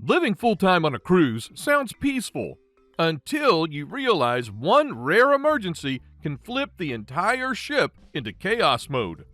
Living full-time on a cruise sounds peaceful until you realize one rare emergency can flip the entire ship into chaos mode.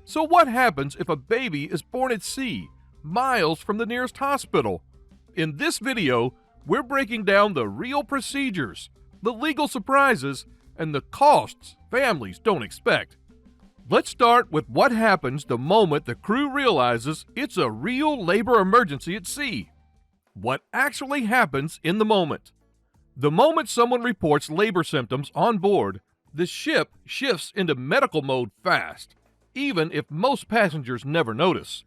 So what happens if a baby is born at sea, miles from the nearest hospital? In this video, we're breaking down the real procedures, the legal surprises, and the costs families don't expect. Let's start with what happens the moment the crew realizes it's a real labor emergency at sea. What actually happens in the moment? The moment someone reports labor symptoms on board, the ship shifts into medical mode fast, even if most passengers never notice.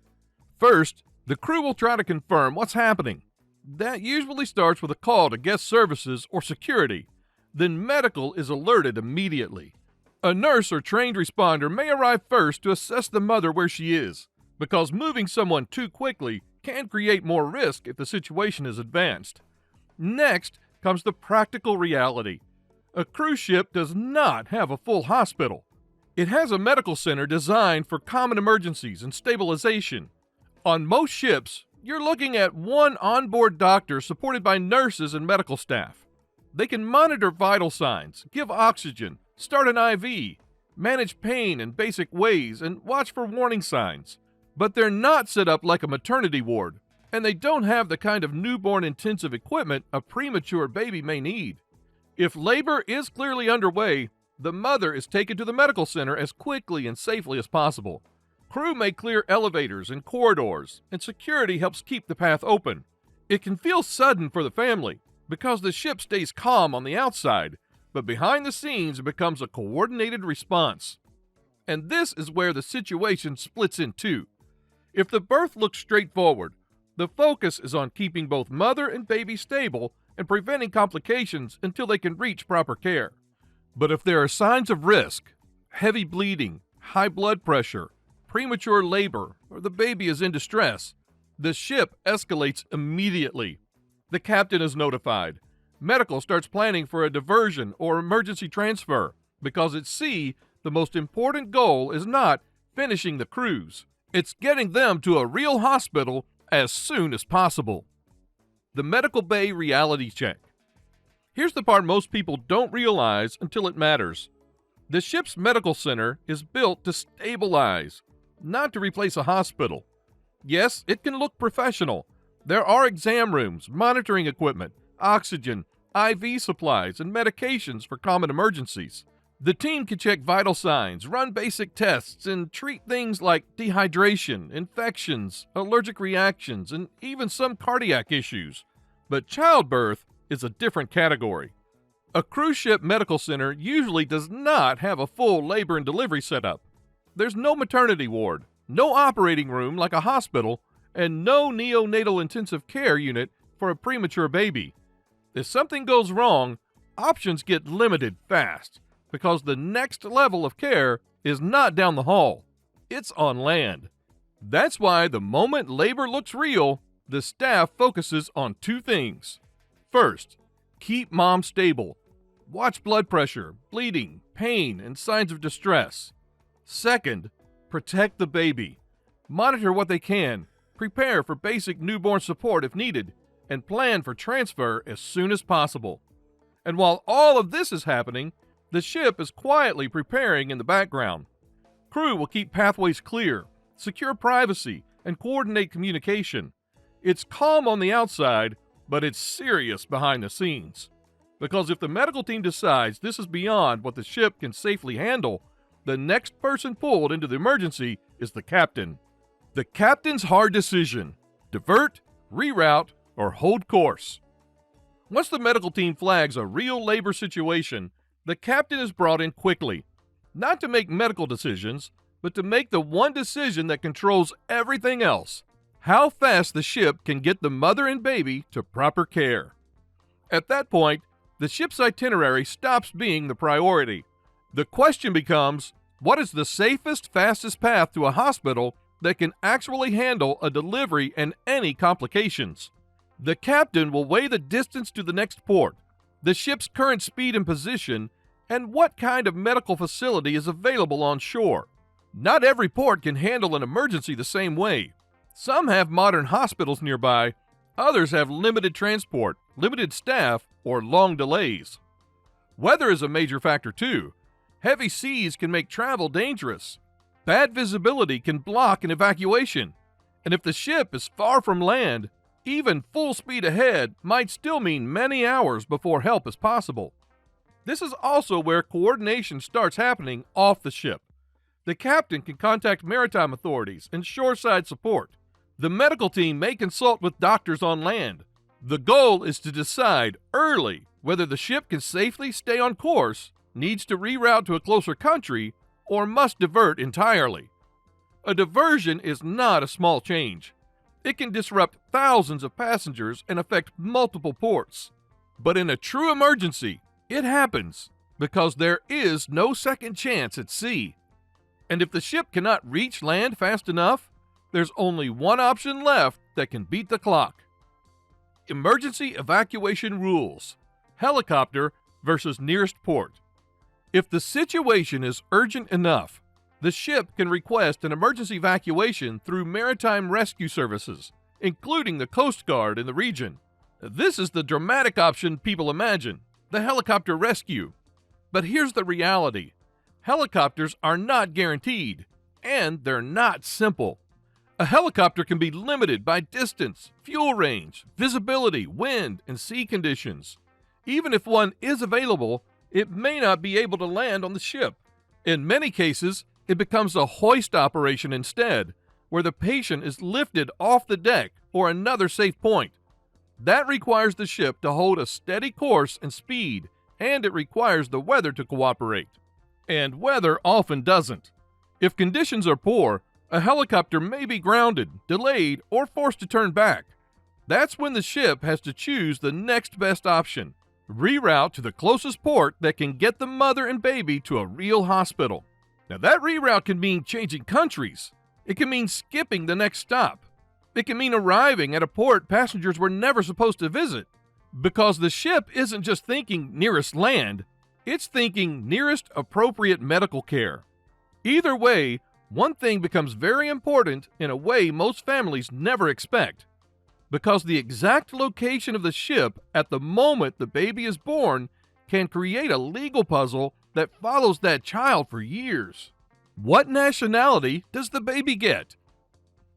First, the crew will try to confirm what's happening. That usually starts with a call to guest services or security. Then medical is alerted immediately. A nurse or trained responder may arrive first to assess the mother where she is, because moving someone too quickly can create more risk if the situation is advanced. Next comes the practical reality. A cruise ship does not have a full hospital. It has a medical center designed for common emergencies and stabilization. On most ships, you're looking at one onboard doctor supported by nurses and medical staff. They can monitor vital signs, give oxygen, start an IV, manage pain in basic ways, and watch for warning signs. But they're not set up like a maternity ward, and they don't have the kind of newborn intensive equipment a premature baby may need. If labor is clearly underway, the mother is taken to the medical center as quickly and safely as possible. Crew may clear elevators and corridors, and security helps keep the path open. It can feel sudden for the family because the ship stays calm on the outside, but behind the scenes it becomes a coordinated response. And this is where the situation splits in two. If the birth looks straightforward, the focus is on keeping both mother and baby stable and preventing complications until they can reach proper care. But if there are signs of risk, heavy bleeding, high blood pressure, premature labor, or the baby is in distress, the ship escalates immediately. The captain is notified. Medical starts planning for a diversion or emergency transfer, because at sea, the most important goal is not finishing the cruise. It's getting them to a real hospital as soon as possible. The medical bay reality check. Here's the part most people don't realize until it matters. The ship's medical center is built to stabilize, not to replace a hospital. Yes, it can look professional. There are exam rooms, monitoring equipment, oxygen, IV supplies, and medications for common emergencies. The team can check vital signs, run basic tests, and treat things like dehydration, infections, allergic reactions, and even some cardiac issues. But childbirth is a different category. A cruise ship medical center usually does not have a full labor and delivery setup. There's no maternity ward, no operating room like a hospital, and no neonatal intensive care unit for a premature baby. If something goes wrong, options get limited fast, because the next level of care is not down the hall. It's on land. That's why the moment labor looks real, the staff focuses on two things. First, keep mom stable. Watch blood pressure, bleeding, pain, and signs of distress. Second, protect the baby. Monitor what they can, prepare for basic newborn support if needed, and plan for transfer as soon as possible. And while all of this is happening, the ship is quietly preparing in the background. Crew will keep pathways clear, secure privacy, and coordinate communication. It's calm on the outside, but it's serious behind the scenes. Because if the medical team decides this is beyond what the ship can safely handle, the next person pulled into the emergency is the captain. The captain's hard decision: divert, reroute, or hold course. Once the medical team flags a real labor situation, the captain is brought in quickly, not to make medical decisions, but to make the one decision that controls everything else: how fast the ship can get the mother and baby to proper care. At that point, the ship's itinerary stops being the priority. The question becomes, what is the safest, fastest path to a hospital that can actually handle a delivery and any complications? The captain will weigh the distance to the next port, the ship's current speed and position, and what kind of medical facility is available on shore. Not every port can handle an emergency the same way. Some have modern hospitals nearby, Others have limited transport, limited staff, or long delays. Weather is a major factor too. Heavy seas can make travel dangerous. Bad visibility can block an evacuation. And if the ship is far from land, even full speed ahead might still mean many hours before help is possible. This is also where coordination starts happening off the ship. The captain can contact maritime authorities and shoreside support. The medical team may consult with doctors on land. The goal is to decide early whether the ship can safely stay on course, needs to reroute to a closer country, or must divert entirely. A diversion is not a small change. It can disrupt thousands of passengers and affect multiple ports. But in a true emergency, it happens because there is no second chance at sea. And if the ship cannot reach land fast enough, there's only one option left that can beat the clock. Emergency evacuation rules. Helicopter versus nearest port. If the situation is urgent enough, the ship can request an emergency evacuation through maritime rescue services, including the Coast Guard in the region. This is the dramatic option people imagine, the helicopter rescue. But here's the reality. Helicopters are not guaranteed, and they're not simple. A helicopter can be limited by distance, fuel range, visibility, wind, and sea conditions. Even if one is available, it may not be able to land on the ship. In many cases, it becomes a hoist operation instead, where the patient is lifted off the deck or another safe point. That requires the ship to hold a steady course and speed, and it requires the weather to cooperate. And weather often doesn't. If conditions are poor, a helicopter may be grounded, delayed, or forced to turn back. That's when the ship has to choose the next best option. Reroute to the closest port that can get the mother and baby to a real hospital. Now that reroute can mean changing countries. It can mean skipping the next stop. It can mean arriving at a port passengers were never supposed to visit. Because the ship isn't just thinking nearest land, it's thinking nearest appropriate medical care. Either way, one thing becomes very important in a way most families never expect. Because the exact location of the ship at the moment the baby is born can create a legal puzzle that follows that child for years. What nationality does the baby get?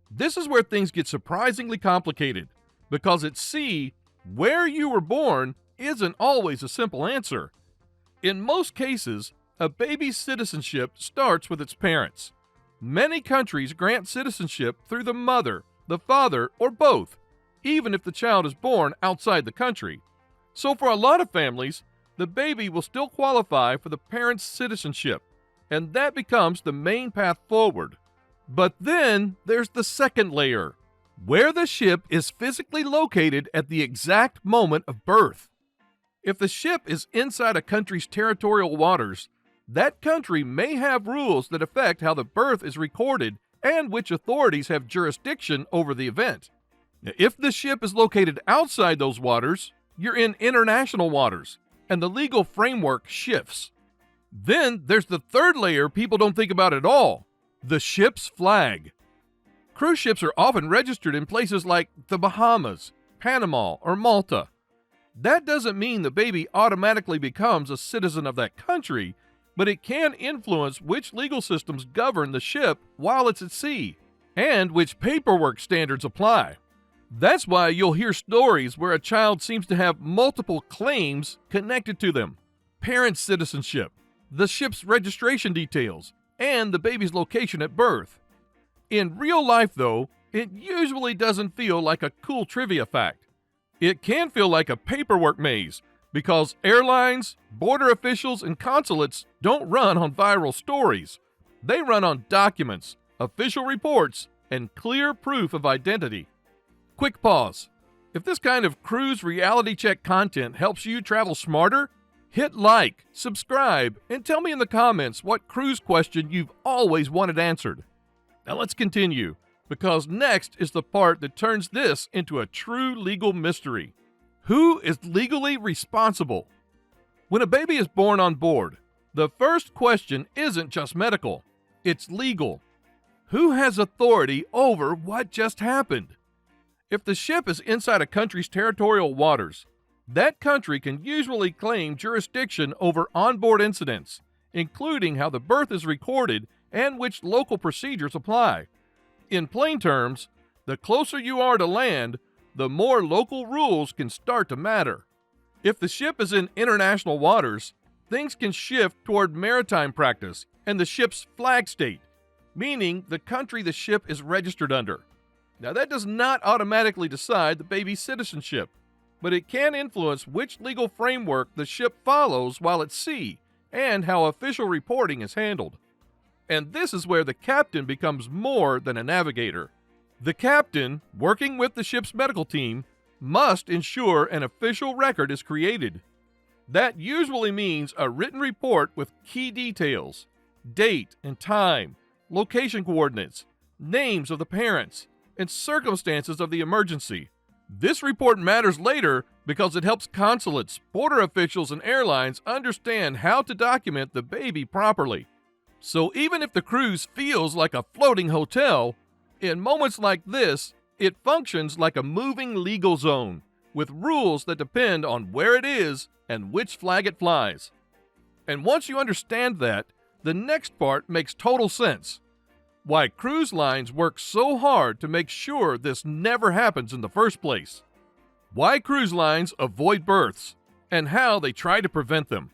This is where things get surprisingly complicated, because at sea, where you were born isn't always a simple answer. In most cases, a baby's citizenship starts with its parents. Many countries grant citizenship through the mother, the father, or both, even if the child is born outside the country. So for a lot of families, the baby will still qualify for the parent's citizenship, and that becomes the main path forward. But then there's the second layer, where the ship is physically located at the exact moment of birth. If the ship is inside a country's territorial waters, that country may have rules that affect how the birth is recorded and which authorities have jurisdiction over the event. Now, if the ship is located outside those waters, you're in international waters, and the legal framework shifts. Then there's the third layer people don't think about at all, the ship's flag. Cruise ships are often registered in places like the Bahamas, Panama, or Malta. That doesn't mean the baby automatically becomes a citizen of that country, but it can influence which legal systems govern the ship while it's at sea, and which paperwork standards apply. That's why you'll hear stories where a child seems to have multiple claims connected to them. Parent citizenship, the ship's registration details, and the baby's location at birth. In real life, though, it usually doesn't feel like a cool trivia fact. It can feel like a paperwork maze, because airlines, border officials, and consulates don't run on viral stories. They run on documents, official reports, and clear proof of identity. Quick pause. If this kind of cruise reality check content helps you travel smarter, hit like, subscribe, and tell me in the comments what cruise question you've always wanted answered. Now let's continue, because next is the part that turns this into a true legal mystery. Who is legally responsible? When a baby is born on board, the first question isn't just medical, it's legal. Who has authority over what just happened? If the ship is inside a country's territorial waters, that country can usually claim jurisdiction over onboard incidents, including how the birth is recorded and which local procedures apply. In plain terms, the closer you are to land, the more local rules can start to matter. If the ship is in international waters, things can shift toward maritime practice and the ship's flag state, meaning the country the ship is registered under. Now, that does not automatically decide the baby's citizenship, but it can influence which legal framework the ship follows while at sea and how official reporting is handled. And this is where the captain becomes more than a navigator. The captain, working with the ship's medical team, must ensure an official record is created. That usually means a written report with key details, date and time, location coordinates, names of the parents, and circumstances of the emergency. This report matters later because it helps consulates, border officials, and airlines understand how to document the baby properly. So even if the cruise feels like a floating hotel, in moments like this, it functions like a moving legal zone, with rules that depend on where it is and which flag it flies. And once you understand that, the next part makes total sense. Why cruise lines work so hard to make sure this never happens in the first place. Why cruise lines avoid births, and how they try to prevent them.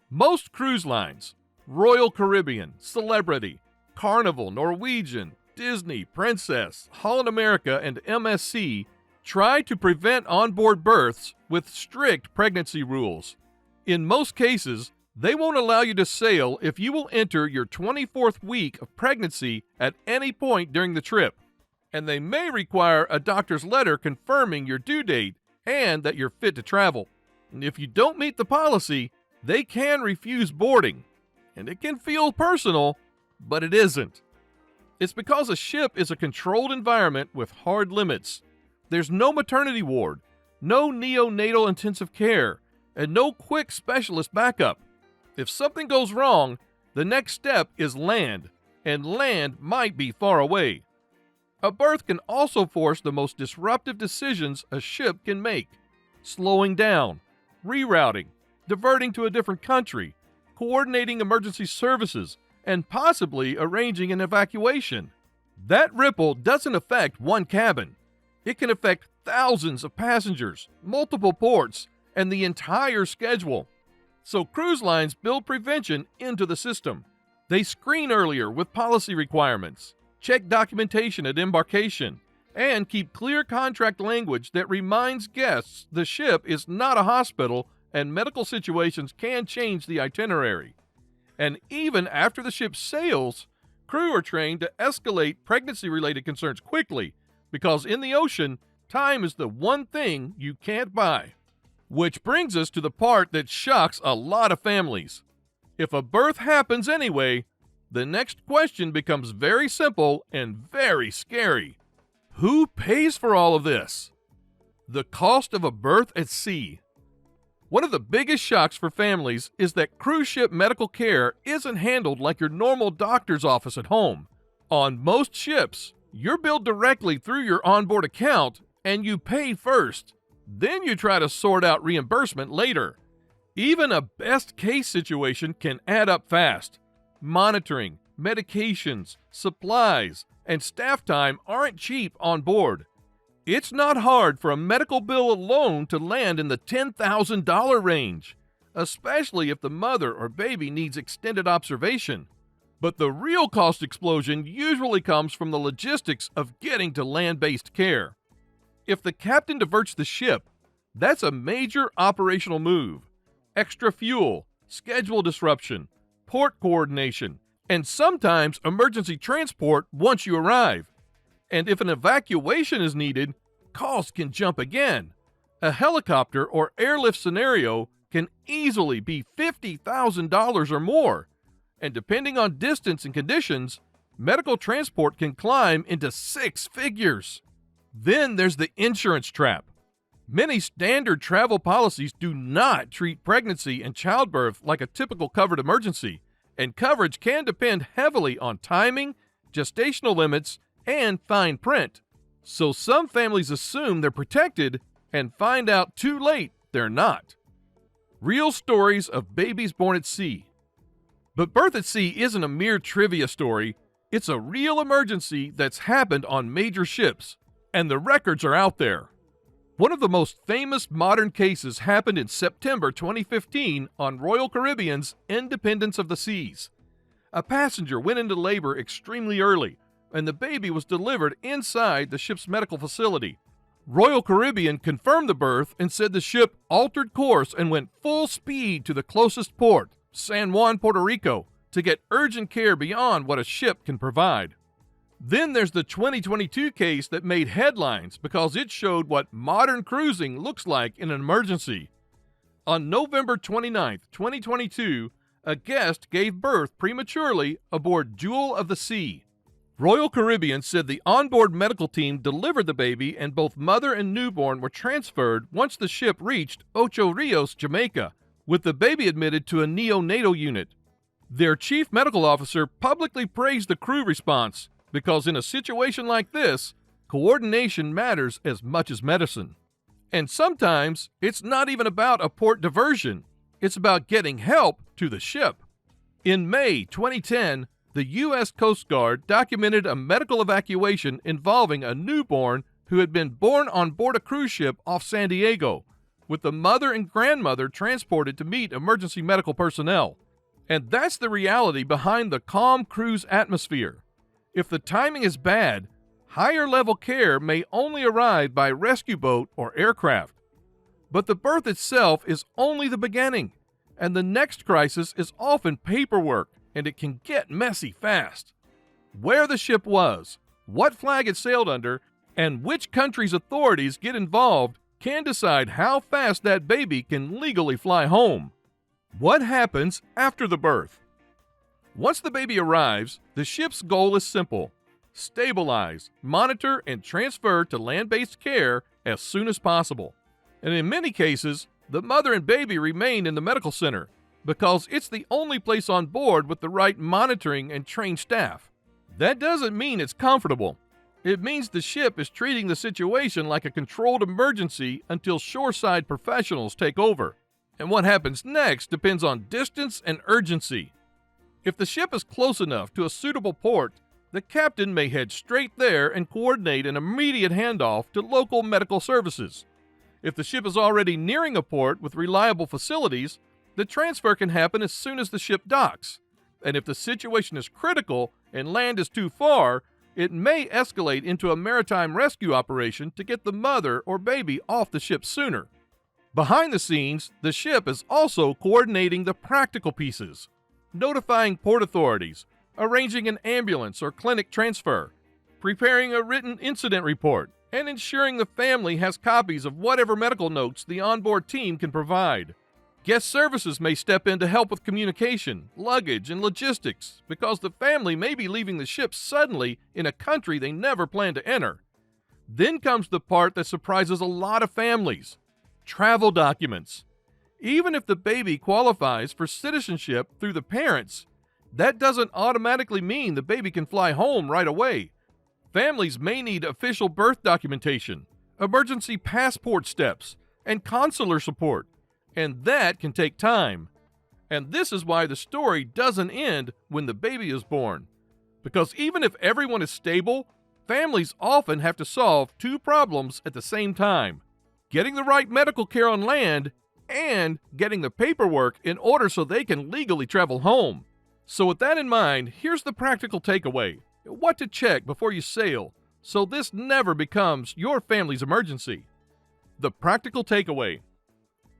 Most cruise lines, Royal Caribbean, Celebrity, Carnival, Norwegian, Disney, Princess, Holland America, and MSC, try to prevent onboard births with strict pregnancy rules. In most cases, they won't allow you to sail if you will enter your 24th week of pregnancy at any point during the trip, and they may require a doctor's letter confirming your due date and that you're fit to travel. And if you don't meet the policy, they can refuse boarding, and it can feel personal, but it isn't. It's because a ship is a controlled environment with hard limits. There's no maternity ward, no neonatal intensive care, and no quick specialist backup. If something goes wrong, the next step is land, and land might be far away. A birth can also force the most disruptive decisions a ship can make: slowing down, rerouting, diverting to a different country, coordinating emergency services, and possibly arranging an evacuation. That ripple doesn't affect one cabin. It can affect thousands of passengers, multiple ports, and the entire schedule. So cruise lines build prevention into the system. They screen earlier with policy requirements, check documentation at embarkation, and keep clear contract language that reminds guests the ship is not a hospital and medical situations can change the itinerary. And even after the ship sails, crew are trained to escalate pregnancy-related concerns quickly, because in the ocean, time is the one thing you can't buy. Which brings us to the part that shocks a lot of families. If a birth happens anyway, the next question becomes very simple and very scary. Who pays for all of this? The cost of a birth at sea. One of the biggest shocks for families is that cruise ship medical care isn't handled like your normal doctor's office at home. On most ships, you're billed directly through your onboard account and you pay first. Then you try to sort out reimbursement later. Even a best-case situation can add up fast. Monitoring, medications, supplies, and staff time aren't cheap on board. It's not hard for a medical bill alone to land in the $10,000 range, especially if the mother or baby needs extended observation. But the real cost explosion usually comes from the logistics of getting to land-based care. If the captain diverts the ship, that's a major operational move. Extra fuel, schedule disruption, port coordination, and sometimes emergency transport once you arrive. And if an evacuation is needed, costs can jump again. A helicopter or airlift scenario can easily be $50,000 or more. And depending on distance and conditions, medical transport can climb into 6 figures. Then there's the insurance trap. Many standard travel policies do not treat pregnancy and childbirth like a typical covered emergency, and coverage can depend heavily on timing, gestational limits, and fine print. So some families assume they're protected and find out too late they're not. Real stories of babies born at sea. But birth at sea isn't a mere trivia story, it's a real emergency that's happened on major ships, and the records are out there. One of the most famous modern cases happened in September 2015 on Royal Caribbean's Independence of the Seas. A passenger went into labor extremely early, and the baby was delivered inside the ship's medical facility. Royal Caribbean confirmed the birth and said the ship altered course and went full speed to the closest port, San Juan, Puerto Rico, to get urgent care beyond what a ship can provide. Then there's the 2022 case that made headlines because it showed what modern cruising looks like in an emergency. On November 29, 2022, a guest gave birth prematurely aboard Jewel of the Sea. Royal Caribbean said the onboard medical team delivered the baby and both mother and newborn were transferred once the ship reached Ocho Rios, Jamaica, with the baby admitted to a neonatal unit. Their chief medical officer publicly praised the crew response because in a situation like this, coordination matters as much as medicine. And sometimes it's not even about a port diversion, it's about getting help to the ship. In May 2010, the U.S. Coast Guard documented a medical evacuation involving a newborn who had been born on board a cruise ship off San Diego, with the mother and grandmother transported to meet emergency medical personnel. And that's the reality behind the calm cruise atmosphere. If the timing is bad, higher level care may only arrive by rescue boat or aircraft. But the birth itself is only the beginning, and the next crisis is often paperwork, and it can get messy fast. Where the ship was, what flag it sailed under, and which country's authorities get involved can decide how fast that baby can legally fly home. What happens after the birth? Once the baby arrives, the ship's goal is simple: stabilize, monitor, and transfer to land-based care as soon as possible. And in many cases, the mother and baby remain in the medical center because it's the only place on board with the right monitoring and trained staff. That doesn't mean it's comfortable. It means the ship is treating the situation like a controlled emergency until shoreside professionals take over. And what happens next depends on distance and urgency. If the ship is close enough to a suitable port, the captain may head straight there and coordinate an immediate handoff to local medical services. If the ship is already nearing a port with reliable facilities, the transfer can happen as soon as the ship docks. And if the situation is critical and land is too far, it may escalate into a maritime rescue operation to get the mother or baby off the ship sooner. Behind the scenes, the ship is also coordinating the practical pieces, notifying port authorities, arranging an ambulance or clinic transfer, preparing a written incident report, and ensuring the family has copies of whatever medical notes the onboard team can provide. Guest services may step in to help with communication, luggage, and logistics because the family may be leaving the ship suddenly in a country they never planned to enter. Then comes the part that surprises a lot of families: travel documents. Even if the baby qualifies for citizenship through the parents, that doesn't automatically mean the baby can fly home right away. Families may need official birth documentation, emergency passport steps, and consular support, and that can take time. And this is why the story doesn't end when the baby is born. Because even if everyone is stable, families often have to solve two problems at the same time: getting the right medical care on land and getting the paperwork in order so they can legally travel home. So with that in mind, here's the practical takeaway: what to check before you sail, so this never becomes your family's emergency. The practical takeaway: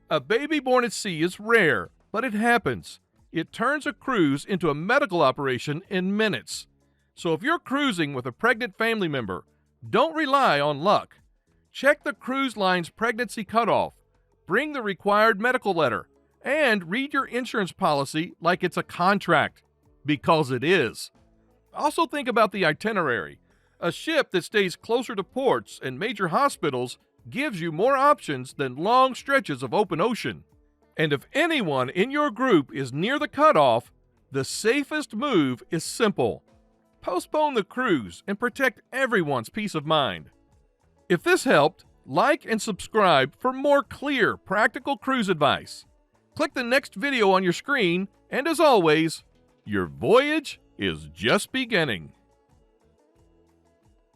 a baby born at sea is rare, but it happens. It turns a cruise into a medical operation in minutes. So if you're cruising with a pregnant family member, don't rely on luck. Check the cruise line's pregnancy cutoff, bring the required medical letter, and read your insurance policy like it's a contract, because it is. Also think about the itinerary. A ship that stays closer to ports and major hospitals gives you more options than long stretches of open ocean. And if anyone in your group is near the cutoff, the safest move is simple: postpone the cruise and protect everyone's peace of mind. If this helped, like and subscribe for more clear, practical cruise advice. Click the next video on your screen, and as always, your voyage is just beginning.